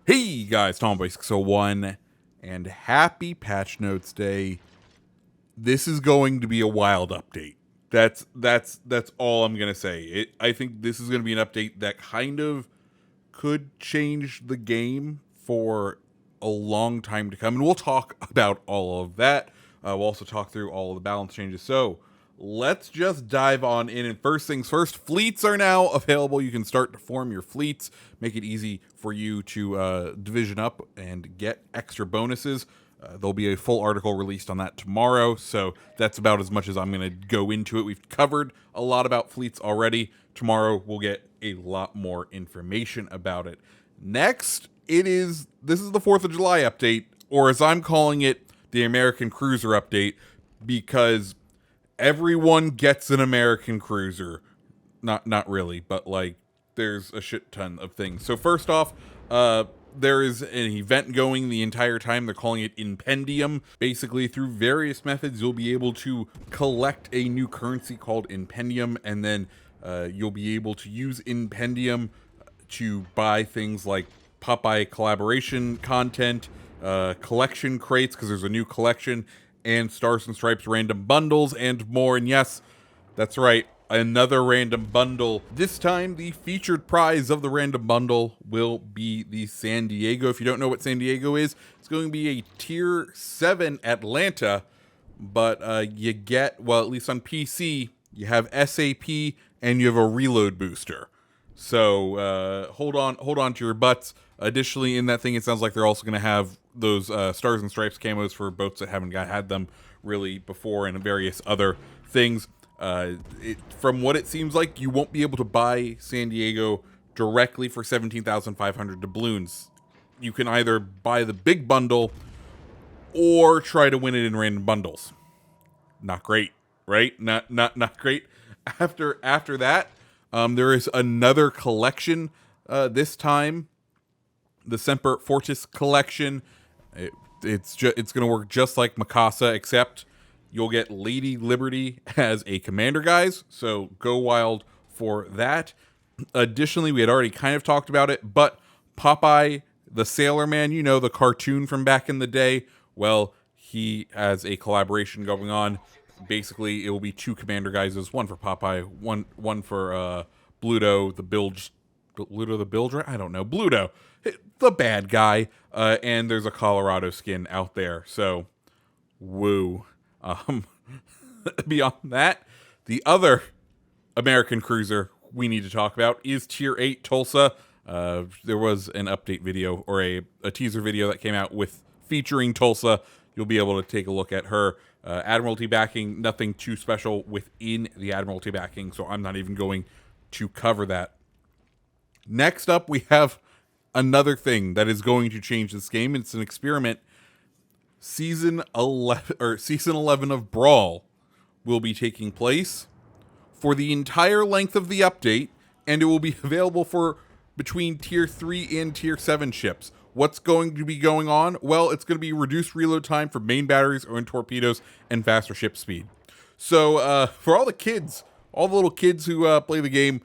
Hey guys, Tomboy601, and happy Patch Notes Day. This is going to be a wild update. That's all I'm gonna say. I think this is gonna be an update that kind of could change the game for a long time to come, and we'll talk about all of that. We'll also talk through all of the balance changes. So let's just dive on in. And first things first, fleets are now available. You can start to form your fleets, make it easy for you to division up and get extra bonuses. There'll be a full article released on that tomorrow, so that's about as much as I'm going to go into it. We've covered a lot about fleets already. Tomorrow we'll get a lot more information about it. Next, this is the 4th of July update, or as I'm calling it, the American Cruiser update, because everyone gets an American Cruiser. Not really, but like there's a shit ton of things. So first off, there is an event going the entire time. They're calling it Impendium. Basically, through various methods, you'll be able to collect a new currency called Impendium, and then you'll be able to use Impendium to buy things like Popeye collaboration content, collection crates, because there's a new collection, and Stars and Stripes random bundles, and more. And yes, that's right, another random bundle. This time, the featured prize of the random bundle will be the San Diego. If you don't know what San Diego is, it's going to be a Tier 7 Atlanta, but you get, well, at least on PC, you have SAP, and you have a reload booster. So hold on to your butts. Additionally, in that thing, it sounds like they're also going to have those Stars and Stripes camos for boats that haven't had them really before, and various other things. From what it seems like, you won't be able to buy San Diego directly for 17,500 doubloons. You can either buy the big bundle or try to win it in random bundles. Not great, right? Not great. After that, there is another collection. This time, the Semper Fortis collection. It's going to work just like Mikasa, except you'll get Lady Liberty as a commander, guys. So go wild for that. Additionally, we had already kind of talked about it, but Popeye, the Sailor Man, you know, the cartoon from back in the day, well, he has a collaboration going on. Basically, it will be 2 commander guises, one for Popeye, one for Bluto the Bilge. Bluto the Bilge? I don't know. Bluto, the bad guy. And there's a Colorado skin out there. So, woo. Beyond that, the other American cruiser we need to talk about is Tier 8 Tulsa. There was an update video, or a teaser video that came out featuring Tulsa. You'll be able to take a look at her. Admiralty backing, nothing too special within the Admiralty backing, so I'm not even going to cover that. Next up, we have another thing that is going to change this game. It's an experiment. Season 11 of Brawl will be taking place for the entire length of the update, and it will be available for between Tier 3 and Tier 7 ships. What's going to be going on? Well, it's going to be reduced reload time for main batteries or in torpedoes, and faster ship speed. So for all the little kids who play the game,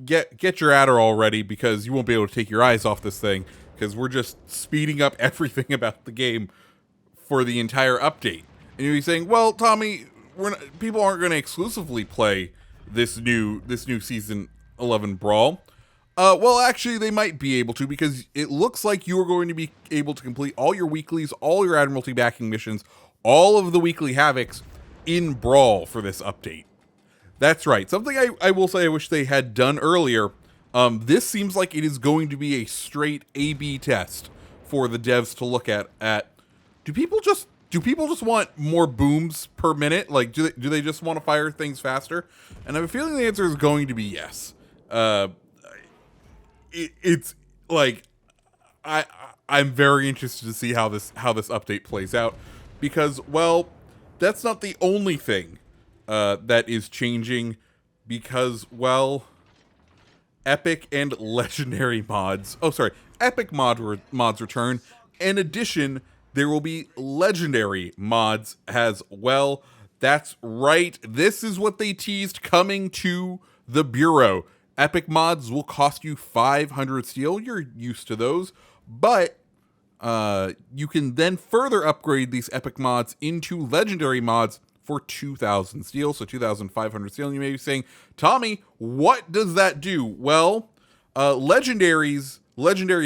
get your Adderall ready, because you won't be able to take your eyes off this thing, because we're just speeding up everything about the game for the entire update. And you'll be saying, well, Tommy, people aren't going to exclusively play this new Season 11 Brawl. Well, actually, they might be able to, because it looks like you are going to be able to complete all your weeklies, all your Admiralty backing missions, all of the weekly Havocs in Brawl for this update. That's right. Something I will say I wish they had done earlier. This seems like it is going to be a straight A/B test for the devs to look at. Do people just want more booms per minute? Like, do they just want to fire things faster? And I have a feeling the answer is going to be yes. It's like I'm very interested to see how this update plays out, because, well, that's not the only thing that is changing, because, well, epic and legendary mods. Oh, sorry, epic mods return. In addition, there will be legendary mods as well. That's right. This is what they teased coming to the Bureau. Epic mods will cost you 500 steel. You're used to those. But you can then further upgrade these epic mods into legendary mods for 2,000 steel, so 2,500 steel. And you may be saying, Tommy, what does that do? Well, legendary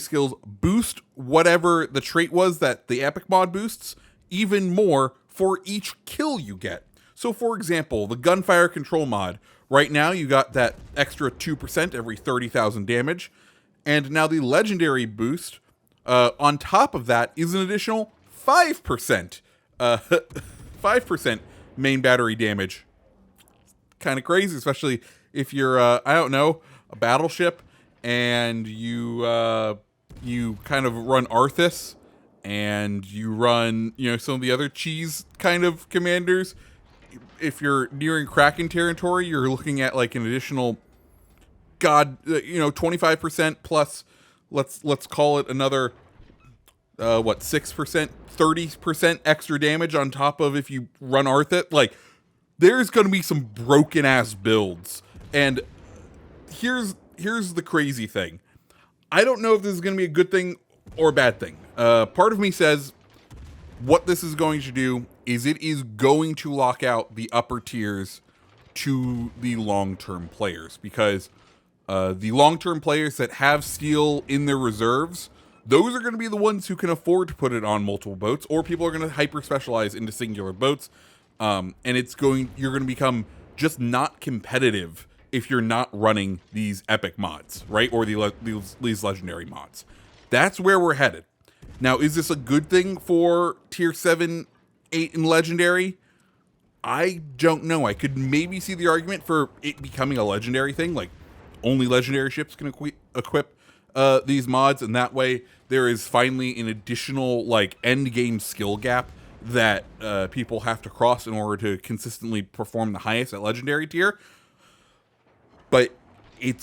skills boost whatever the trait was that the epic mod boosts even more for each kill you get. So for example, the gunfire control mod, right now you got that extra 2% every 30,000 damage, and now the legendary boost on top of that is an additional 5%, 5% main battery damage. Kind of crazy, especially if you're, I don't know, a battleship, and you kind of run Arthas, and you run, some of the other cheese kind of commanders. If you're nearing Kraken territory, you're looking at like an additional, 25% plus, let's call it another, 6%, 30% extra damage on top of if you run Arthas. Like, there's going to be some broken ass builds. And here's the crazy thing. I don't know if this is going to be a good thing or a bad thing. Part of me says what this is going to do is it is going to lock out the upper tiers to the long-term players, because the long-term players that have steel in their reserves, those are going to be the ones who can afford to put it on multiple boats, or people are going to hyper specialize into singular boats. And you're going to become just not competitive if you're not running these epic mods, right? Or these legendary mods. That's where we're headed. Now, is this a good thing for tier 7, 8, and legendary? I don't know. I could maybe see the argument for it becoming a legendary thing, like only legendary ships can equip these mods, and that way there is finally an additional like end game skill gap that people have to cross in order to consistently perform the highest at legendary tier. But I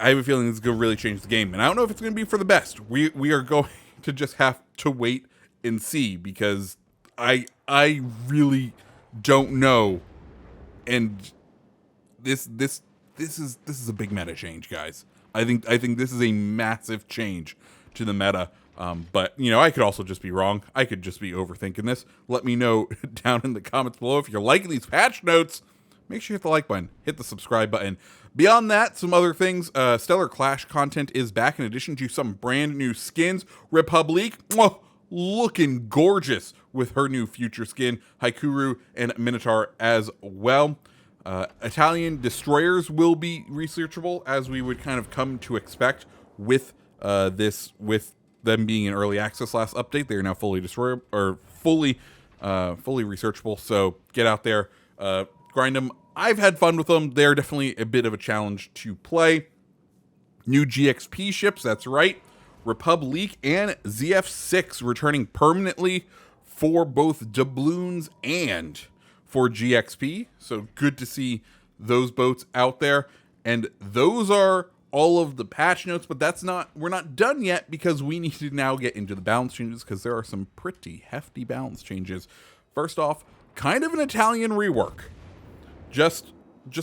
have a feeling it's going to really change the game, and I don't know if it's going to be for the best. We are going to just have to wait and see, because I really don't know. And this is a big meta change, guys. I think this is a massive change to the meta. But I could also just be wrong. I could just be overthinking this. Let me know down in the comments below if you're liking these patch notes. Make sure you hit the like button, hit the subscribe button. Beyond that, some other things. Stellar Clash content is back, in addition to some brand new skins. Republic, looking gorgeous with her new future skin. Haikuru and Minotaur as well. Italian destroyers will be researchable, as we would kind of come to expect with them being in early access last update. They are now fully fully researchable. So get out there, grind them. I've had fun with them. They're definitely a bit of a challenge to play. New GXP ships, that's right. Republic and ZF6 returning permanently for both doubloons and for GXP. So good to see those boats out there. And those are all of the patch notes, but we're not done yet, because we need to now get into the balance changes, because there are some pretty hefty balance changes. First off, kind of an Italian rework. Just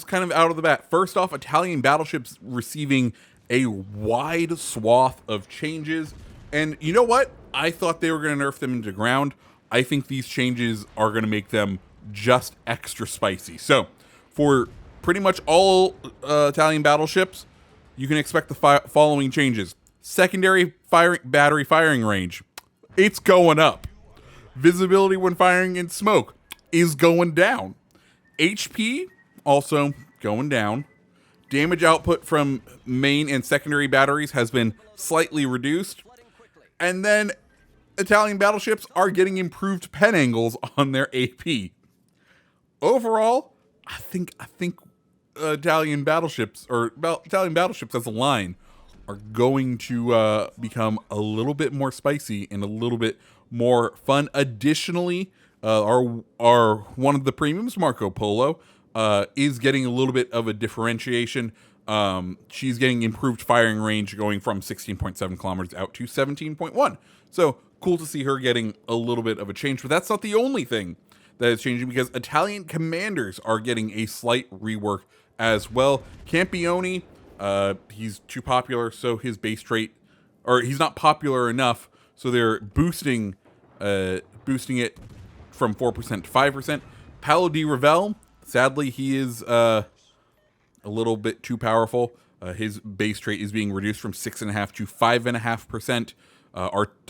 kind of out of the bat. First off, Italian battleships receiving a wide swath of changes. And you know what? I thought they were going to nerf them into ground. I think these changes are going to make them just extra spicy. So for pretty much all Italian battleships, you can expect the following changes. Secondary battery firing range, it's going up. Visibility when firing in smoke is going down. HP also going down. Damage output from main and secondary batteries has been slightly reduced. And then Italian battleships are getting improved pen angles on their AP. Overall, I think Italian battleships as a line are going to become a little bit more spicy and a little bit more fun. Additionally, our one of the premiums, Marco Polo, is getting a little bit of a differentiation. She's getting improved firing range, going from 16.7 kilometers out to 17.1. So cool to see her getting a little bit of a change. But that's not the only thing that is changing, because Italian commanders are getting a slight rework as well. Campione, he's too popular, so his base trait or he's not popular enough, so they're boosting it from 4% to 5%. Paolo Di Ravel, sadly, he is a little bit too powerful. His base trait is being reduced from 6.5 to 5.5%.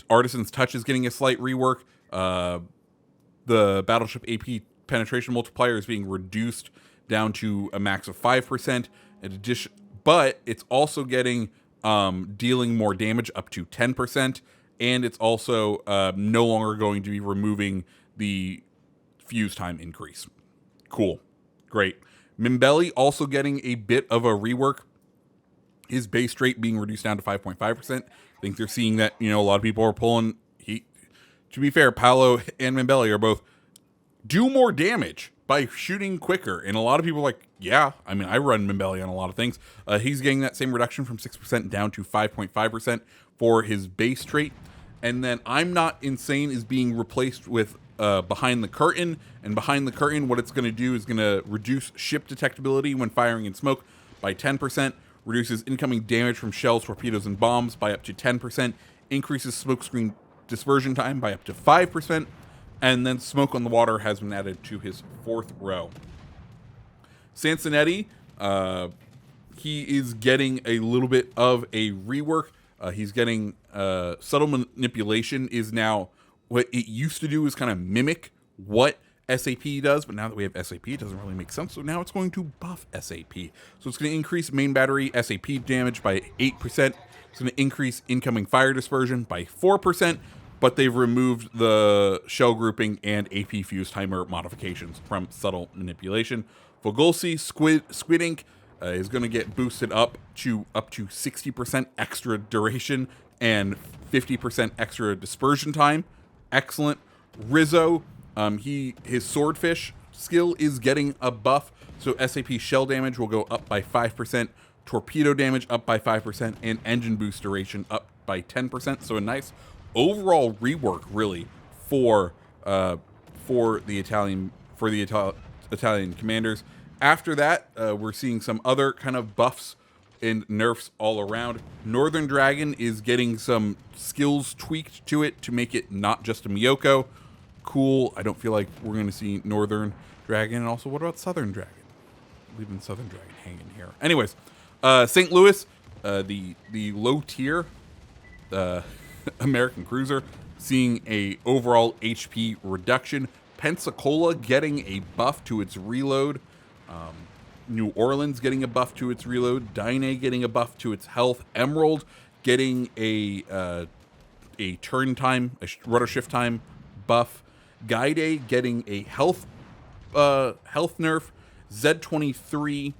Artisan's Touch is getting a slight rework. The Battleship AP penetration multiplier is being reduced down to a max of 5%. In addition, but it's also getting dealing more damage up to 10%, and it's also no longer going to be removing the fuse time increase. Cool. Great. Mimbelli also getting a bit of a rework. His base rate being reduced down to 5.5%. I think they're seeing that, a lot of people are pulling heat. To be fair, Paolo and Mimbelli are both do more damage by shooting quicker. And a lot of people are like, yeah, I mean, I run Mimbelli on a lot of things. He's getting that same reduction from 6% down to 5.5% for his base trait. And then I'm Not Insane is being replaced with Behind the Curtain. And Behind the Curtain, what it's going to do is going to reduce ship detectability when firing in smoke by 10%, reduces incoming damage from shells, torpedoes, and bombs by up to 10%, increases smokescreen dispersion time by up to 5%, and then Smoke on the Water has been added to his 4th row. Sansonetti, he is getting a little bit of a rework. He's getting Subtle Manipulation is now, what it used to do is kind of mimic what SAP does, but now that we have SAP, it doesn't really make sense. So now it's going to buff SAP. So it's going to increase main battery SAP damage by 8%. It's going to increase incoming fire dispersion by 4%, but they've removed the shell grouping and AP fuse timer modifications from Subtle Manipulation. Fogolsi Squid Ink is going to get boosted up to 60% extra duration and 50% extra dispersion time. Excellent. Rizzo, his Swordfish skill is getting a buff, so SAP shell damage will go up by 5%, torpedo damage up by 5%, and engine boost duration up by 10%. So a nice overall rework, really, for the Italian commanders. After that, we're seeing some other kind of buffs and nerfs all around. Northern Dragon is getting some skills tweaked to it to make it not just a Miyoko. Cool. I don't feel like we're going to see Northern Dragon. And also, what about Southern Dragon? Leaving Southern Dragon hanging here. Anyways, St. Louis, the low tier American cruiser, seeing a overall HP reduction. Pensacola getting a buff to its reload. New Orleans getting a buff to its reload. Dyne getting a buff to its health. Emerald getting a turn time, a rudder shift time buff. Gaide getting a health nerf. Z23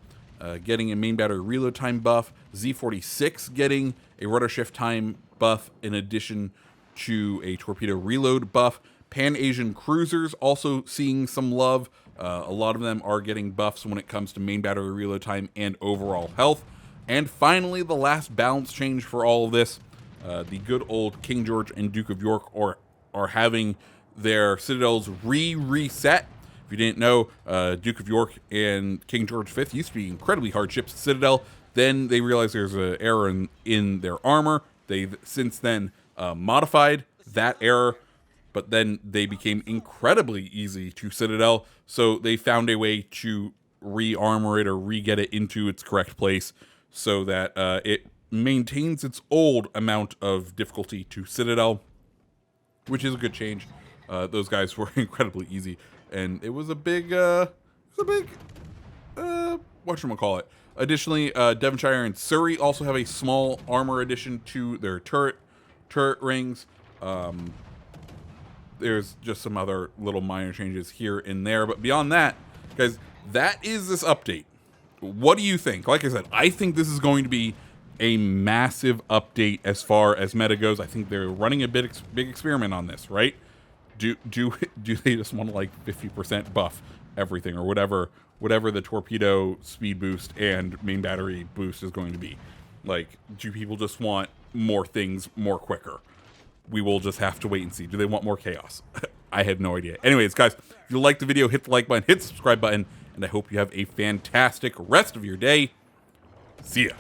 getting a main battery reload time buff. Z46 getting a rudder shift time buff in addition to a torpedo reload buff. Pan Asian cruisers also seeing some love. A lot of them are getting buffs when it comes to main battery reload time and overall health. And finally, the last balance change for all of this, the good old King George and Duke of York are having their citadels reset. If you didn't know, Duke of York and King George V used to be incredibly hard ships to citadel. Then they realized there's an error in their armor. They've since then modified that error, but then they became incredibly easy to citadel. So they found a way to re-armor it or re-get it into its correct place so that it maintains its old amount of difficulty to citadel, which is a good change. Those guys were incredibly easy, and it was a big whatchamacallit. Additionally, Devonshire and Surrey also have a small armor addition to their turret rings. There's just some other little minor changes here and there, but beyond that, guys, that is this update. What do you think? Like I said, I think this is going to be a massive update as far as meta goes. I think they're running a big experiment on this, right? Do they just want to like 50% buff everything or whatever the torpedo speed boost and main battery boost is going to be? Like, do people just want more things more quicker? We will just have to wait and see. Do they want more chaos? I have no idea. Anyways, guys, if you like the video, hit the like button, hit the subscribe button, and I hope you have a fantastic rest of your day. See ya.